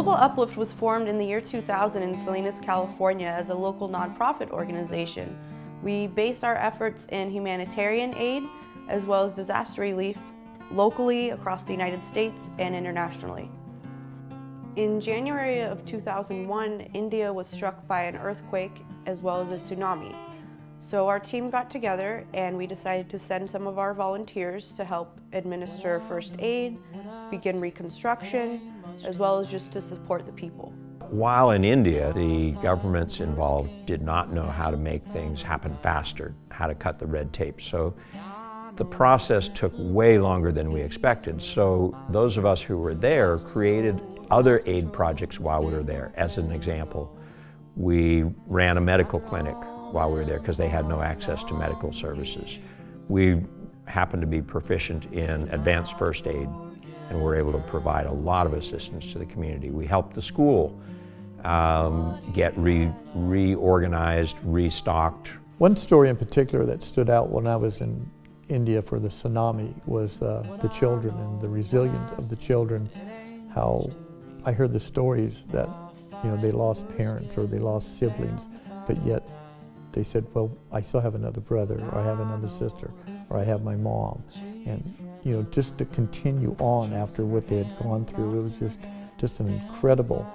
Global Uplift was formed in the year 2000 in Salinas, California as a local nonprofit organization. We based our efforts in humanitarian aid as well as disaster relief locally across the United States and internationally. In January of 2001, India was struck by an earthquake as well as a tsunami. So our team got together and we decided to send some of our volunteers to help administer first aid, begin reconstruction, as well as just to support the people. While in India, the governments involved did not know how to make things happen faster, how to cut the red tape. So the process took way longer than we expected. So those of us who were there created other aid projects while we were there. As an example, we ran a medical clinic while we were there because they had no access to medical services. We happened to be proficient in advanced first aid and were able to provide a lot of assistance to the community. We helped the school get reorganized, restocked. One story in particular that stood out when I was in India for the tsunami was the children and the resilience of the children. How I heard the stories that, you know, they lost parents or they lost siblings, but yet they said, well, I still have another brother, or I have another sister, or I have my mom. And, you know, just to continue on after what they had gone through, it was just an incredible,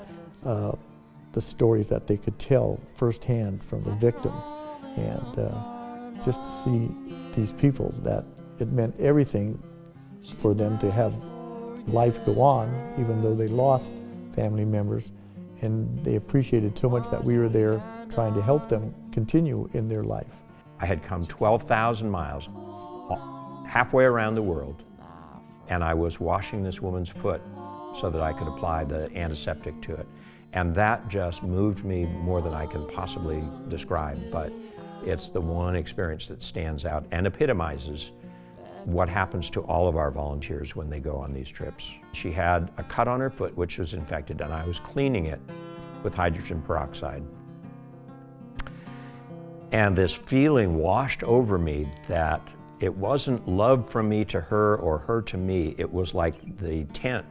the stories that they could tell firsthand from the victims. And just to see these people, that it meant everything for them to have life go on, even though they lost family members. And they appreciated so much that we were there trying to help them continue in their life. I had come 12,000 miles, halfway around the world, and I was washing this woman's foot so that I could apply the antiseptic to it. And that just moved me more than I can possibly describe, but it's the one experience that stands out and epitomizes what happens to all of our volunteers when they go on these trips. She had a cut on her foot which was infected, and I was cleaning it with hydrogen peroxide. And this feeling washed over me that it wasn't love from me to her or her to me. It was like the tent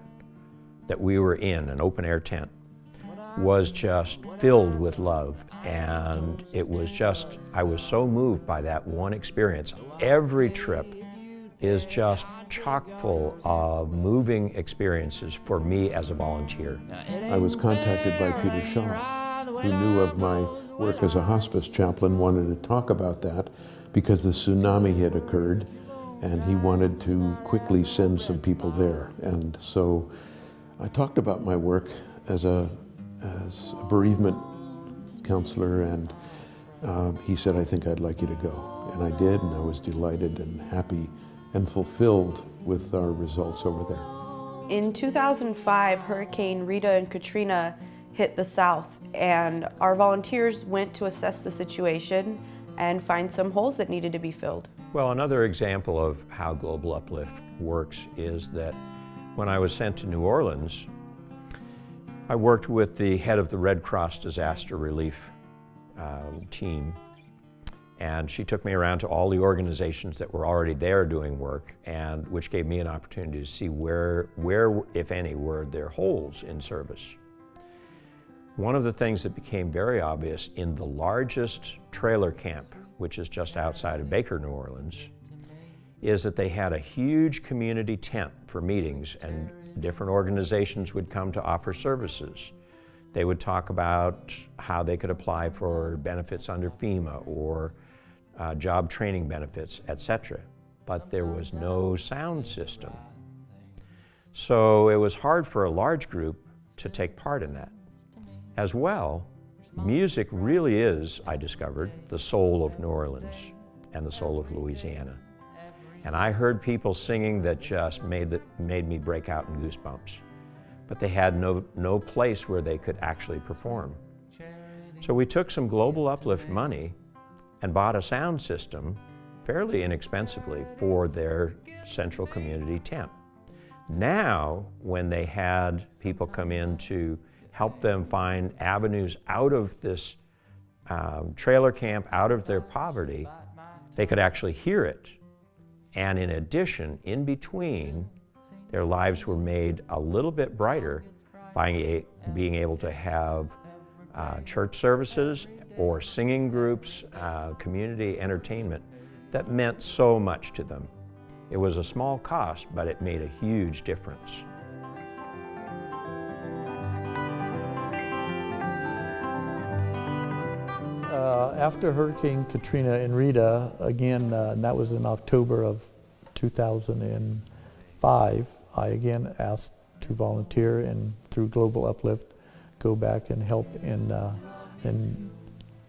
that we were in, an open air tent, was just filled with love. And it was just, I was so moved by that one experience. Every trip is just chock full of moving experiences for me as a volunteer. I was contacted by Peter Shaw, who knew of my work as a hospice chaplain, wanted to talk about that because the tsunami had occurred and he wanted to quickly send some people there. And so I talked about my work as a bereavement counselor, and he said, I think I'd like you to go. And I did, and I was delighted and happy and fulfilled with our results over there. In 2005, Hurricane Rita and Katrina hit the South, and our volunteers went to assess the situation and find some holes that needed to be filled. Well, another example of how Global Uplift works is that when I was sent to New Orleans, I worked with the head of the Red Cross disaster relief team, and she took me around to all the organizations that were already there doing work, and which gave me an opportunity to see where, if any, were there holes in service. One of the things that became very obvious in the largest trailer camp, which is just outside of Baker, New Orleans, is that they had a huge community tent for meetings, and different organizations would come to offer services. They would talk about how they could apply for benefits under FEMA or job training benefits, etc. But there was no sound system. So it was hard for a large group to take part in that. As well, music really is, I discovered, the soul of New Orleans and the soul of Louisiana. And I heard people singing that just made me break out in goosebumps. But they had no place where they could actually perform. So we took some Global Uplift money and bought a sound system fairly inexpensively for their central community tent. Now, when they had people come in to help them find avenues out of this trailer camp, out of their poverty, they could actually hear it. And in addition, in between, their lives were made a little bit brighter by being able to have church services or singing groups, community entertainment that meant so much to them. It was a small cost, but it made a huge difference. After Hurricane Katrina and Rita, again, and that was in October of 2005, I again asked to volunteer and through Global Uplift, go back and help in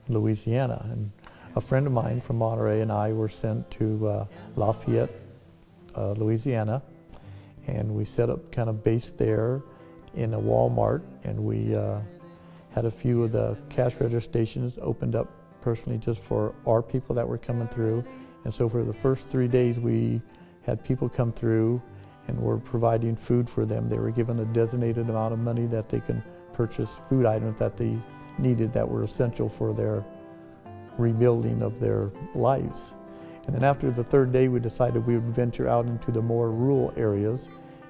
Louisiana. And a friend of mine from Monterey and I were sent to Lafayette, Louisiana, and we set up kind of base there in a Walmart, and we had a few of the cash register stations opened up personally just for our people that were coming through. And so for the first 3 days we had people come through and were providing food for them. They were given a designated amount of money that they can purchase food items that they needed that were essential for their rebuilding of their lives. And then after the third day we decided we would venture out into the more rural areas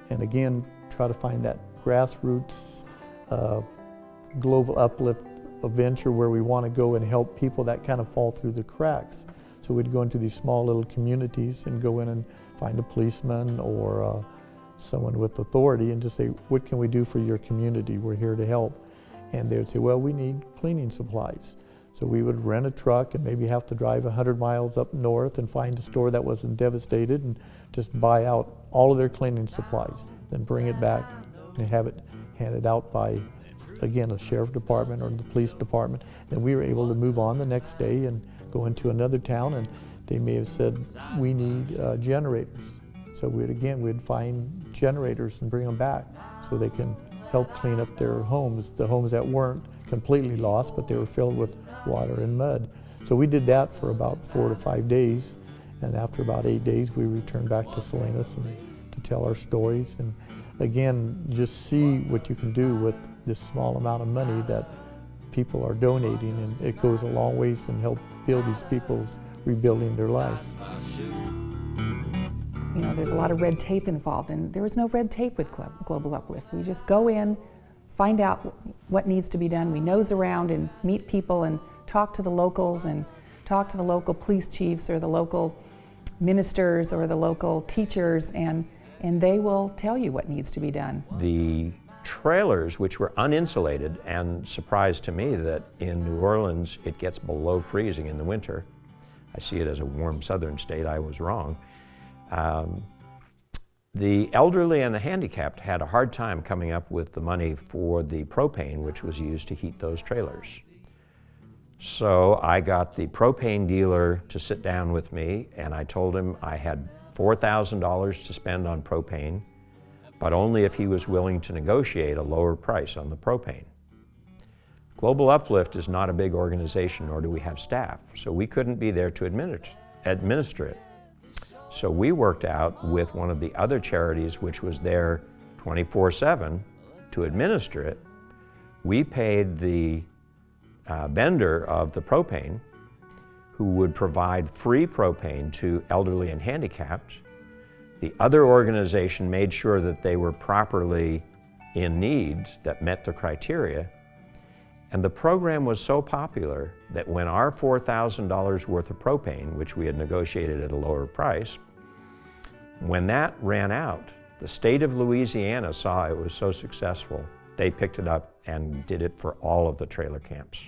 and again try to find that grassroots Global Uplift venture where we want to go and help people that kind of fall through the cracks. So we'd go into these small little communities and go in and find a policeman or someone with authority and just say, what can we do for your community? We're here to help. And they would say, well, we need cleaning supplies. So we would rent a truck and maybe have to drive 100 miles up north and find a store that wasn't devastated and just buy out all of their cleaning supplies, then bring it back and have it handed out by, again, a sheriff department or the police department. Then we were able to move on the next day and go into another town, and they may have said, we need generators. So we'd find generators and bring them back so they can help clean up their homes, the homes that weren't completely lost, but they were filled with water and mud. So we did that for about 4 to 5 days, and after about 8 days, we returned back to Salinas and to tell our stories. And again, just see what you can do with this small amount of money that people are donating, and it goes a long ways and help build these people's rebuilding their lives. You know, there's a lot of red tape involved, and there was no red tape with Global Uplift. We just go in, find out what needs to be done. We nose around and meet people and talk to the locals and talk to the local police chiefs or the local ministers or the local teachers, and they will tell you what needs to be done. The trailers, which were uninsulated, and surprised to me that in New Orleans it gets below freezing in the winter. I see it as a warm southern state. I was wrong. The elderly and the handicapped had a hard time coming up with the money for the propane, which was used to heat those trailers. So I got the propane dealer to sit down with me, and I told him I had $4,000 to spend on propane, but only if he was willing to negotiate a lower price on the propane. Global Uplift is not a big organization, nor do we have staff, so we couldn't be there to administer it. So we worked out with one of the other charities, which was there 24/7 to administer it. We paid the vendor of the propane, who would provide free propane to elderly and handicapped. The other organization made sure that they were properly in need, that met the criteria. And the program was so popular that when our $4,000 worth of propane, which we had negotiated at a lower price, when that ran out, the state of Louisiana saw it was so successful, they picked it up and did it for all of the trailer camps.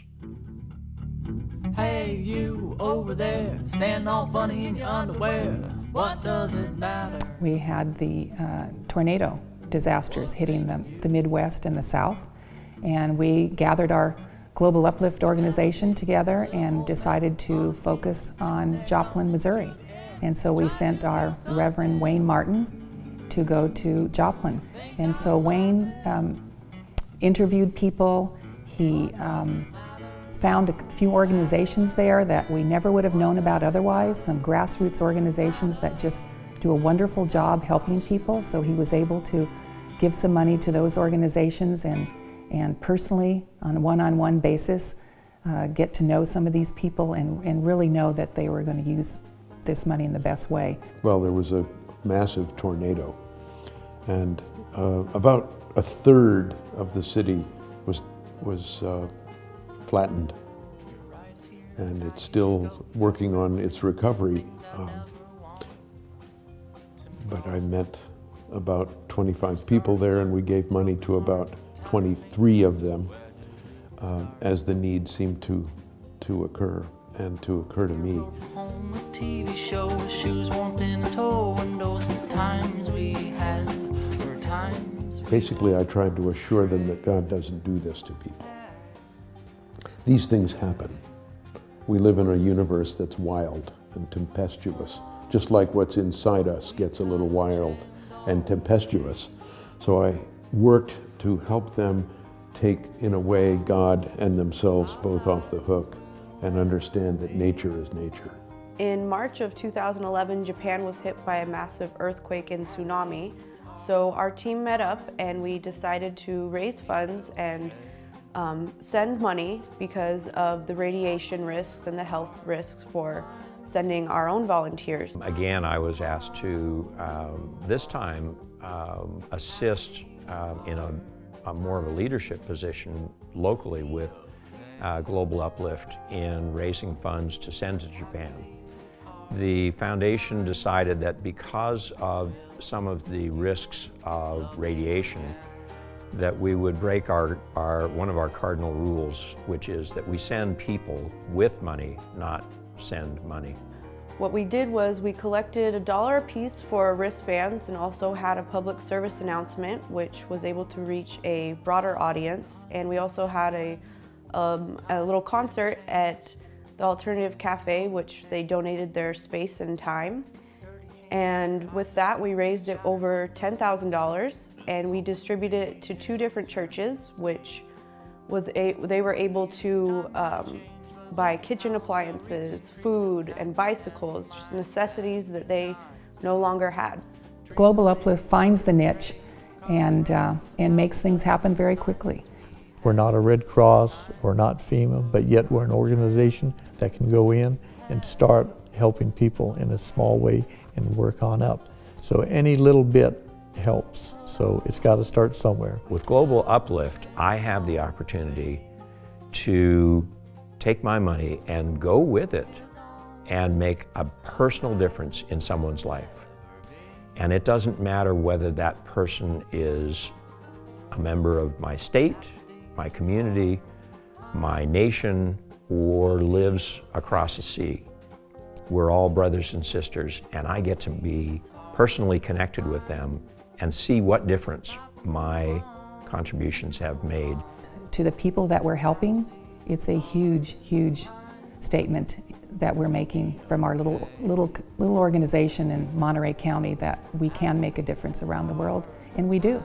Hey, you over there, stand all funny in your underwear. What does it matter? We had the tornado disasters hitting the Midwest and the South, and we gathered our Global Uplift organization together and decided to focus on Joplin, Missouri. And so we sent our Reverend Wayne Martin to go to Joplin. And so Wayne interviewed people. He found a few organizations there that we never would have known about otherwise, some grassroots organizations that just do a wonderful job helping people. So he was able to give some money to those organizations and personally, on a one-on-one basis, get to know some of these people and really know that they were going to use this money in the best way. Well, there was a massive tornado, and about a third of the city was flattened, and it's still working on its recovery. But I met about 25 people there, and we gave money to about 23 of them as the need seemed to occur, and to occur to me. Home, a TV show with shoes warmth in a toe, and those times we had were times. Basically, I tried to assure them that God doesn't do this to people. These things happen. We live in a universe that's wild and tempestuous, just like what's inside us gets a little wild and tempestuous. So I worked to help them take, in a way, God and themselves both off the hook and understand that nature is nature. In March of 2011, Japan was hit by a massive earthquake and tsunami. So our team met up and we decided to raise funds and send money because of the radiation risks and the health risks for sending our own volunteers. Again, I was asked to, this time, assist in a more of a leadership position locally with Global Uplift in raising funds to send to Japan. The foundation decided that because of some of the risks of radiation, that we would break one of our cardinal rules, which is that we send people with money, not send money. What we did was we collected $1 a piece for wristbands and also had a public service announcement which was able to reach a broader audience, and we also had a little concert at the Alternative Cafe, which they donated their space and time. And with that, we raised it over $10,000, and we distributed it to 2 different churches, which was they were able to buy kitchen appliances, food, and bicycles, just necessities that they no longer had. Global Uplift finds the niche and makes things happen very quickly. We're not a Red Cross, we're not FEMA, but yet we're an organization that can go in and start helping people in a small way and work on up. So any little bit helps, so it's got to start somewhere. With Global Uplift, I have the opportunity to take my money and go with it and make a personal difference in someone's life. And it doesn't matter whether that person is a member of my state, my community, my nation, or lives across the sea. We're all brothers and sisters, and I get to be personally connected with them and see what difference my contributions have made. To the people that we're helping, it's a huge, huge statement that we're making from our little organization in Monterey County that we can make a difference around the world, and we do.